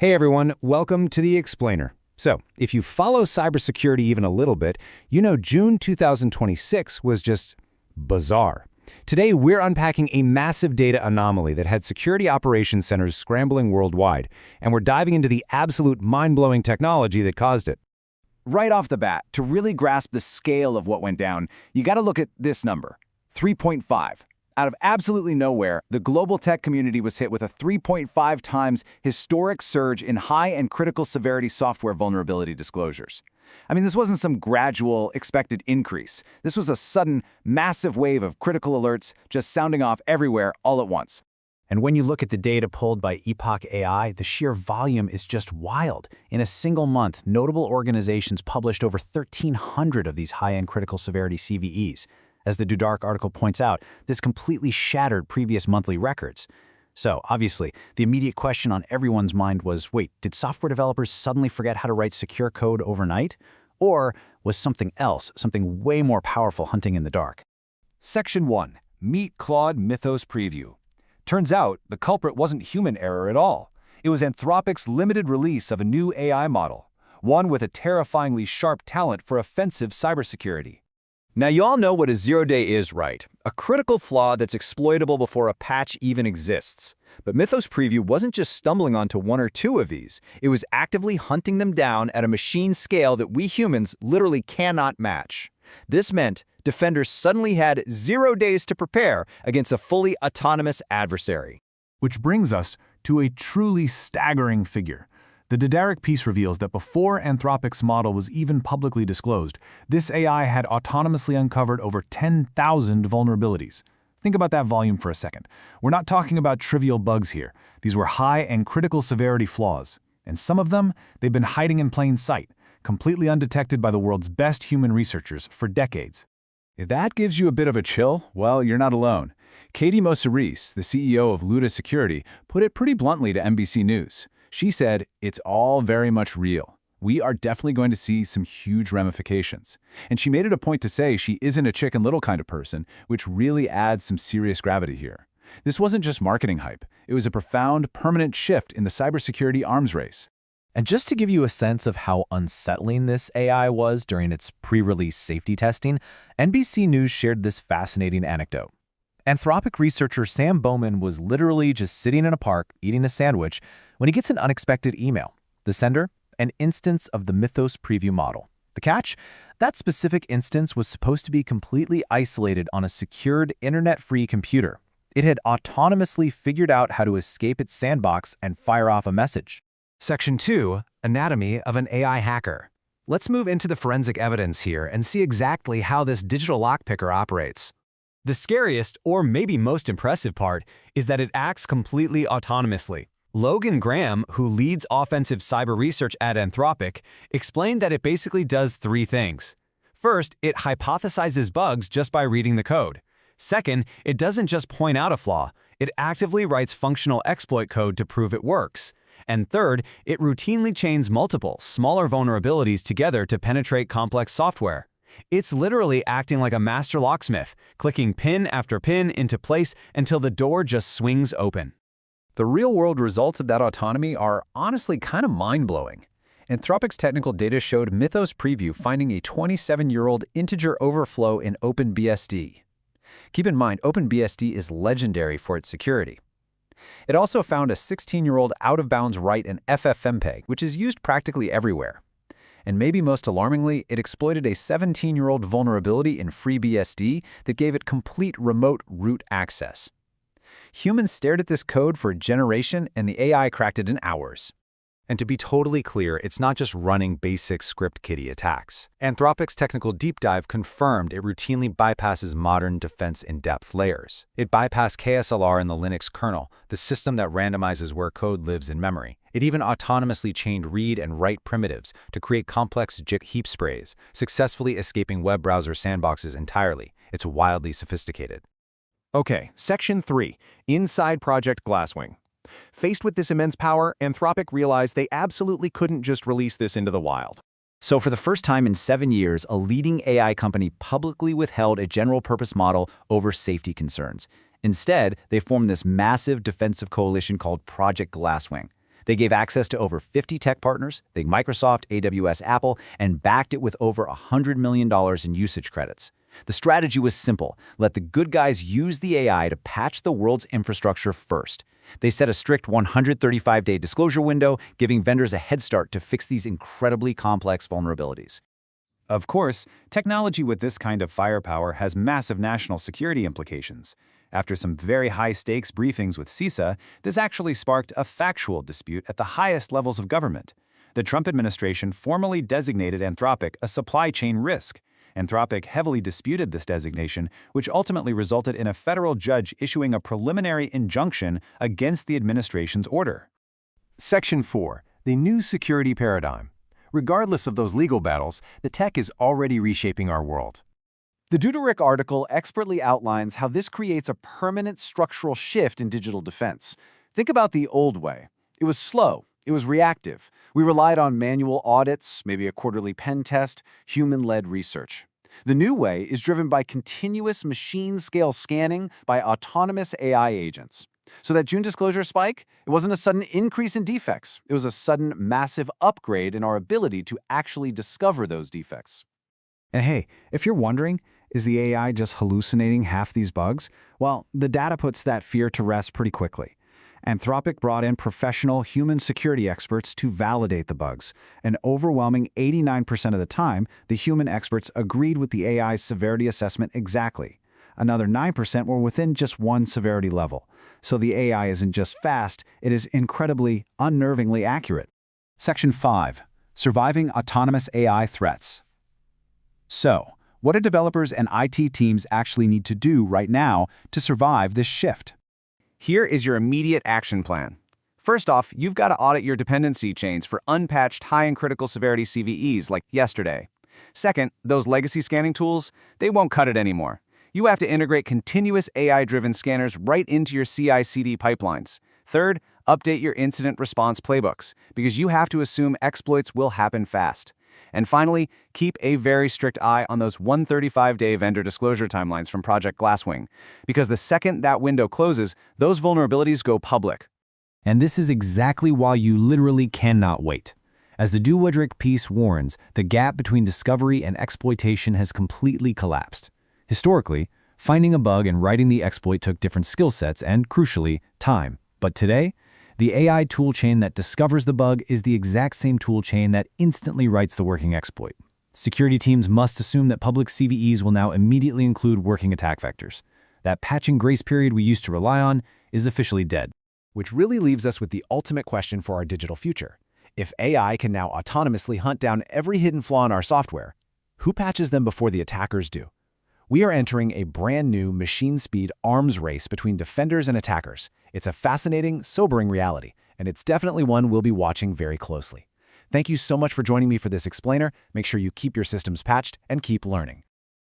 Hey everyone, welcome to The Explainer. So, if you follow cybersecurity even a little bit, you know June 2026 was just bizarre. Today, we're unpacking a massive data anomaly that had security operations centers scrambling worldwide, and we're diving into the absolute mind-blowing technology that caused it. Right off the bat, to really grasp the scale of what went down, you got to look at this number, 3.5. Out of absolutely nowhere, the global tech community was hit with a 3.5 times historic surge in high and critical severity software vulnerability disclosures. I mean, this wasn't some gradual, expected increase. This was a sudden, massive wave of critical alerts just sounding off everywhere all at once. And when you look at the data pulled by Epoch AI, the sheer volume is just wild. In a single month, notable organizations published over 1,300 of these high-end critical severity CVEs. As the Dudarik article points out, this completely shattered previous monthly records. So, obviously, the immediate question on everyone's mind was, wait, did software developers suddenly forget how to write secure code overnight? Or was something else, something way more powerful hunting in the dark? Section 1. Meet Claude Mythos Preview. Turns out, the culprit wasn't human error at all. It was Anthropic's limited release of a new AI model, one with a terrifyingly sharp talent for offensive cybersecurity. Now, you all know what a zero-day is, right? A critical flaw that's exploitable before a patch even exists. But Mythos Preview wasn't just stumbling onto one or two of these. It was actively hunting them down at a machine scale that we humans literally cannot match. This meant defenders suddenly had 0 days to prepare against a fully autonomous adversary. Which brings us to a truly staggering figure. The Dudarik piece reveals that before Anthropic's model was even publicly disclosed, this AI had autonomously uncovered over 10,000 vulnerabilities. Think about that volume for a second. We're not talking about trivial bugs here. These were high and critical severity flaws. And some of them, they've been hiding in plain sight, completely undetected by the world's best human researchers for decades. If that gives you a bit of a chill, well, you're not alone. Katie Moseris, the CEO of Luda Security, put it pretty bluntly to NBC News. She said, it's all very much real. We are definitely going to see some huge ramifications. And she made it a point to say she isn't a Chicken Little kind of person, which really adds some serious gravity here. This wasn't just marketing hype. It was a profound, permanent shift in the cybersecurity arms race. And just to give you a sense of how unsettling this AI was during its pre-release safety testing, NBC News shared this fascinating anecdote. Anthropic researcher Sam Bowman was literally just sitting in a park eating a sandwich when he gets an unexpected email. The sender? An instance of the Mythos Preview model. The catch? That specific instance was supposed to be completely isolated on a secured, internet-free computer. It had autonomously figured out how to escape its sandbox and fire off a message. Section 2. Anatomy of an AI hacker. Let's move into the forensic evidence here and see exactly how this digital lockpicker operates. The scariest, or maybe most impressive part, is that it acts completely autonomously. Logan Graham, who leads offensive cyber research at Anthropic, explained that it basically does three things. First, it hypothesizes bugs just by reading the code. Second, it doesn't just point out a flaw, it actively writes functional exploit code to prove it works. And third, it routinely chains multiple, smaller vulnerabilities together to penetrate complex software. It's literally acting like a master locksmith, clicking pin after pin into place until the door just swings open. The real-world results of that autonomy are honestly kind of mind-blowing. Anthropic's technical data showed Mythos Preview finding a 27-year-old integer overflow in OpenBSD. Keep in mind, OpenBSD is legendary for its security. It also found a 16-year-old out-of-bounds write in FFmpeg, which is used practically everywhere. And maybe most alarmingly, it exploited a 17-year-old vulnerability in FreeBSD that gave it complete remote root access. Humans stared at this code for a generation, and the AI cracked it in hours. And to be totally clear, it's not just running basic script kiddie attacks. Anthropic's technical deep dive confirmed it routinely bypasses modern defense in-depth layers. It bypassed KSLR in the Linux kernel, the system that randomizes where code lives in memory. It even autonomously chained read and write primitives to create complex JIT heap sprays, successfully escaping web browser sandboxes entirely. It's wildly sophisticated. Okay, Section 3. Inside Project Glasswing. Faced with this immense power, Anthropic realized they absolutely couldn't just release this into the wild. So for the first time in 7 years, a leading AI company publicly withheld a general-purpose model over safety concerns. Instead, they formed this massive defensive coalition called Project Glasswing. They gave access to over 50 tech partners, think Microsoft, AWS, Apple, and backed it with over $100 million in usage credits. The strategy was simple. Let the good guys use the AI to patch the world's infrastructure first. They set a strict 135-day disclosure window, giving vendors a head start to fix these incredibly complex vulnerabilities. Of course, technology with this kind of firepower has massive national security implications. After some very high-stakes briefings with CISA, this actually sparked a factual dispute at the highest levels of government. The Trump administration formally designated Anthropic a supply chain risk. Anthropic heavily disputed this designation, which ultimately resulted in a federal judge issuing a preliminary injunction against the administration's order. Section 4. The new security paradigm. Regardless of those legal battles, the tech is already reshaping our world. The Dudarik article expertly outlines how this creates a permanent structural shift in digital defense. Think about the old way. It was slow. It was reactive. We relied on manual audits, maybe a quarterly pen test, human-led research. The new way is driven by continuous machine-scale scanning by autonomous AI agents. So that June disclosure spike, it wasn't a sudden increase in defects. It was a sudden, massive upgrade in our ability to actually discover those defects. And hey, if you're wondering, is the AI just hallucinating half these bugs? Well, the data puts that fear to rest pretty quickly. Anthropic brought in professional human security experts to validate the bugs. An overwhelming 89% of the time, the human experts agreed with the AI's severity assessment exactly. Another 9% were within just one severity level. So the AI isn't just fast, it is incredibly, unnervingly accurate. Section 5. Surviving autonomous AI threats. So, what do developers and IT teams actually need to do right now to survive this shift? Here is your immediate action plan. First off, you've got to audit your dependency chains for unpatched high and critical severity CVEs like yesterday. Second, those legacy scanning tools, they won't cut it anymore. You have to integrate continuous AI-driven scanners right into your CI/CD pipelines. Third, update your incident response playbooks, because you have to assume exploits will happen fast. And finally, keep a very strict eye on those 135-day vendor disclosure timelines from Project Glasswing, because the second that window closes, those vulnerabilities go public. And this is exactly why you literally cannot wait. As the Dudarik piece warns, the gap between discovery and exploitation has completely collapsed. Historically, finding a bug and writing the exploit took different skill sets and, crucially, time. But today, the AI toolchain that discovers the bug is the exact same toolchain that instantly writes the working exploit. Security teams must assume that public CVEs will now immediately include working attack vectors. That patching grace period we used to rely on is officially dead. Which really leaves us with the ultimate question for our digital future. If AI can now autonomously hunt down every hidden flaw in our software, who patches them before the attackers do? We are entering a brand new machine-speed arms race between defenders and attackers. It's a fascinating, sobering reality, and it's definitely one we'll be watching very closely. Thank you so much for joining me for this explainer. Make sure you keep your systems patched and keep learning.